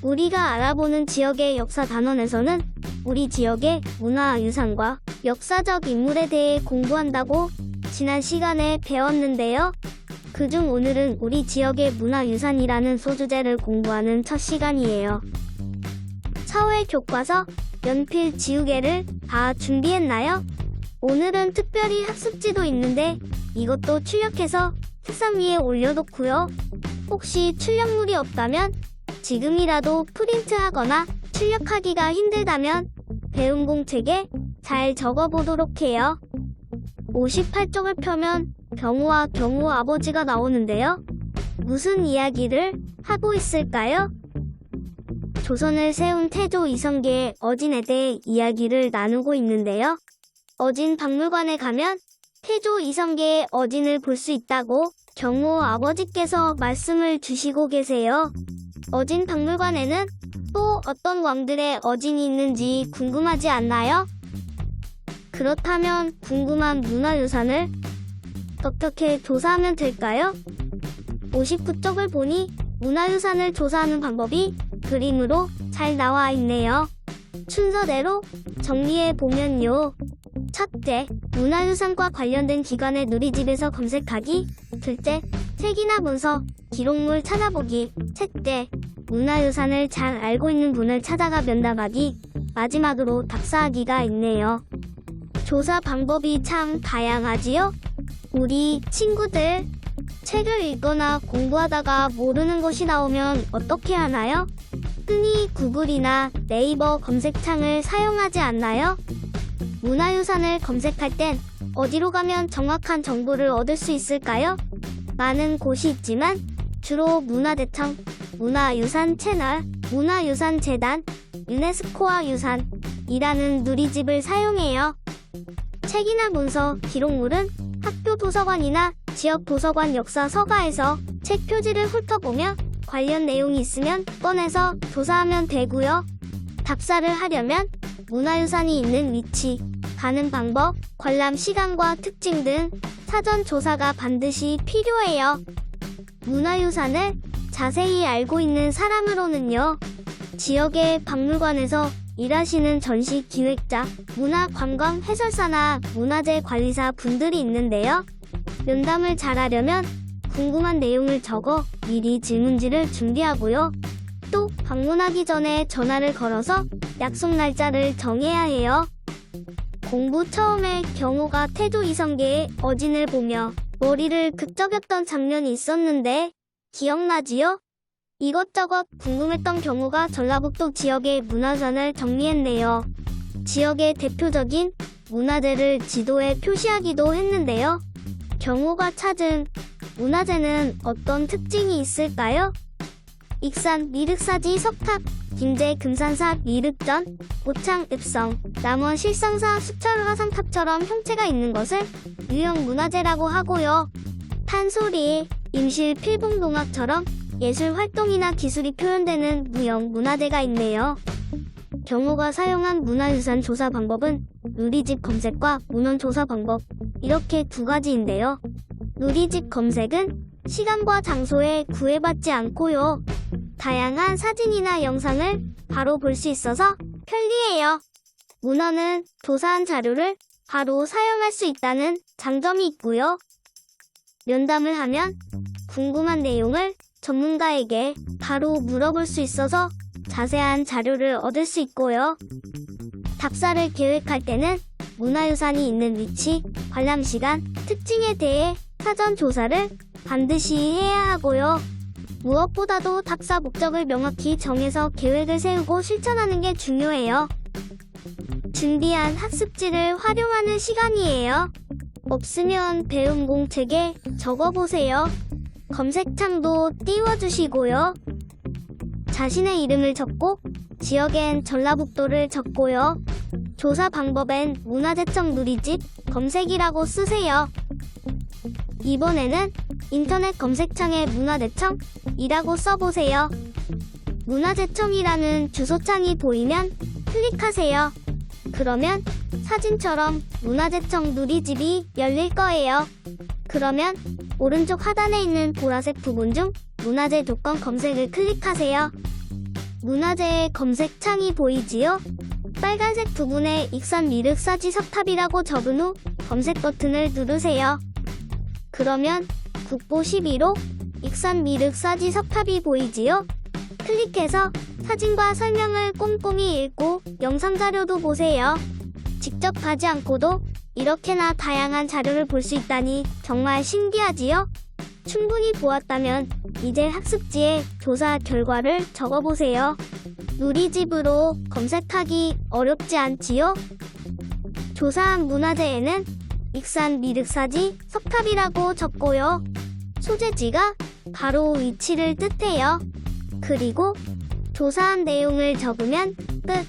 우리가 알아보는 지역의 역사 단원에서는 우리 지역의 문화유산과 역사적 인물에 대해 공부한다고 지난 시간에 배웠는데요. 그중 오늘은 우리 지역의 문화유산이라는 소주제를 공부하는 첫 시간이에요. 사회 교과서, 연필, 지우개를 다 준비했나요? 오늘은 특별히 학습지도 있는데 이것도 출력해서 책상 위에 올려놓고요. 혹시 출력물이 없다면 지금이라도 프린트하거나 출력하기가 힘들다면 배움 공책에 잘 적어보도록 해요. 58쪽을 펴면 경우와 경우 아버지가 나오는데요. 무슨 이야기를 하고 있을까요? 조선을 세운 태조 이성계의 어진에 대해 이야기를 나누고 있는데요. 어진 박물관에 가면 태조 이성계의 어진을 볼 수 있다고 경우 아버지께서 말씀을 주시고 계세요. 어진 박물관에는 또 어떤 왕들의 어진이 있는지 궁금하지 않나요? 그렇다면 궁금한 문화유산을 어떻게 조사하면 될까요? 59쪽을 보니 문화유산을 조사하는 방법이 그림으로 잘 나와 있네요. 순서대로 정리해 보면요. 첫째, 문화유산과 관련된 기관의 누리집에서 검색하기. 둘째, 책이나 문서, 기록물 찾아보기. 셋째, 문화유산을 잘 알고 있는 분을 찾아가 면담하기. 마지막으로 답사하기가 있네요. 조사 방법이 참 다양하지요? 우리 친구들, 책을 읽거나 공부하다가 모르는 것이 나오면 어떻게 하나요? 흔히 구글이나 네이버 검색창을 사용하지 않나요? 문화유산을 검색할 땐 어디로 가면 정확한 정보를 얻을 수 있을까요? 많은 곳이 있지만 주로 문화재청, 문화유산 채널, 문화유산재단, 유네스코와 유산이라는 누리집을 사용해요. 책이나 문서, 기록물은 학교 도서관이나 지역 도서관 역사 서가에서 책 표지를 훑어보며 관련 내용이 있으면 꺼내서 조사하면 되고요. 답사를 하려면 문화유산이 있는 위치, 가는 방법, 관람 시간과 특징 등 사전 조사가 반드시 필요해요. 문화유산을 자세히 알고 있는 사람으로는요. 지역의 박물관에서 일하시는 전시 기획자, 문화관광 해설사나 문화재 관리사 분들이 있는데요. 면담을 잘하려면 궁금한 내용을 적어 미리 질문지를 준비하고요. 또 방문하기 전에 전화를 걸어서 약속 날짜를 정해야 해요. 공부 처음에 경호가 태조 이성계의 어진을 보며 머리를 긁적였던 장면이 있었는데 기억나지요? 이것저것 궁금했던 경우가 전라북도 지역의 문화유산을 정리했네요. 지역의 대표적인 문화재를 지도에 표시하기도 했는데요. 경호가 찾은 문화재는 어떤 특징이 있을까요? 익산 미륵사지 석탑, 김제 금산사 미륵전, 오창 읍성, 남원 실성사 수철화상탑처럼 형체가 있는 것을 유형 문화재라고 하고요. 판소리, 임실 필봉동학처럼 예술 활동이나 기술이 표현되는 무형 문화재가 있네요. 경호가 사용한 문화유산 조사 방법은 누리집 검색과 문헌 조사 방법, 이렇게 두 가지인데요. 누리집 검색은 시간과 장소에 구애받지 않고요. 다양한 사진이나 영상을 바로 볼 수 있어서 편리해요. 문헌은 조사한 자료를 바로 사용할 수 있다는 장점이 있고요. 면담을 하면 궁금한 내용을 전문가에게 바로 물어볼 수 있어서 자세한 자료를 얻을 수 있고요. 답사를 계획할 때는 문화유산이 있는 위치, 관람 시간, 특징에 대해 사전 조사를 반드시 해야 하고요. 무엇보다도 답사 목적을 명확히 정해서 계획을 세우고 실천하는 게 중요해요. 준비한 학습지를 활용하는 시간이에요. 없으면 배움 공책에 적어보세요. 검색창도 띄워주시고요. 자신의 이름을 적고 지역엔 전라북도를 적고요. 조사 방법엔 문화재청 누리집 검색이라고 쓰세요. 이번에는 인터넷 검색창에 문화재청이라고 써보세요. 문화재청이라는 주소창이 보이면 클릭하세요. 그러면 사진처럼 문화재청 누리집이 열릴 거예요. 그러면 오른쪽 하단에 있는 보라색 부분 중 문화재 조건 검색을 클릭하세요. 문화재의 검색창이 보이지요? 빨간색 부분에 익산 미륵사지 석탑이라고 적은 후 검색 버튼을 누르세요. 그러면 국보 11호 익산 미륵사지 석탑이 보이지요? 클릭해서 사진과 설명을 꼼꼼히 읽고 영상 자료도 보세요. 직접 가지 않고도 이렇게나 다양한 자료를 볼 수 있다니 정말 신기하지요? 충분히 보았다면 이제 학습지에 조사 결과를 적어보세요. 누리집으로 검색하기 어렵지 않지요? 조사한 문화재에는 익산 미륵사지 석탑이라고 적고요. 소재지가 바로 위치를 뜻해요. 그리고 조사한 내용을 적으면 끝.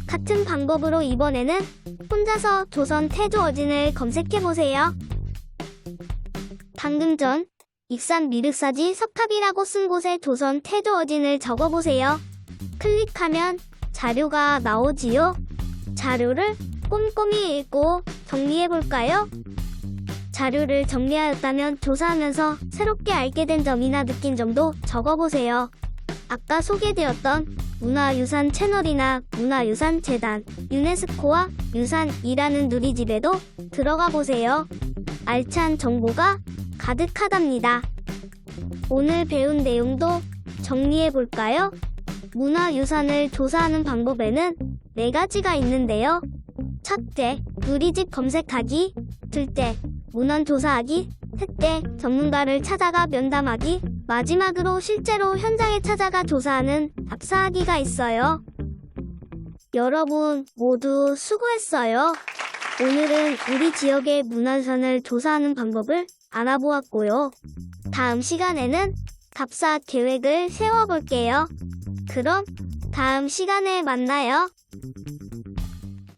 같은 방법으로 이번에는 혼자서 조선 태조 어진을 검색해보세요. 방금 전 익산 미륵사지 석탑이라고 쓴 곳에 조선 태조 어진을 적어보세요. 클릭하면 자료가 나오지요. 자료를 꼼꼼히 읽고 정리해볼까요? 자료를 정리하였다면 조사하면서 새롭게 알게 된 점이나 느낀 점도 적어보세요. 아까 소개되었던 문화유산 채널이나 문화유산 재단, 유네스코와 유산이라는 누리집에도 들어가 보세요. 알찬 정보가 가득하답니다. 오늘 배운 내용도 정리해 볼까요? 문화유산을 조사하는 방법에는 4가지가 있는데요. 첫째, 누리집 검색하기. 둘째, 문헌 조사하기. 셋째, 전문가를 찾아가 면담하기. 마지막으로 실제로 현장에 찾아가 조사하는 답사하기가 있어요. 여러분 모두 수고했어요. 오늘은 우리 지역의 문화유산을 조사하는 방법을 알아보았고요. 다음 시간에는 답사 계획을 세워볼게요. 그럼 다음 시간에 만나요.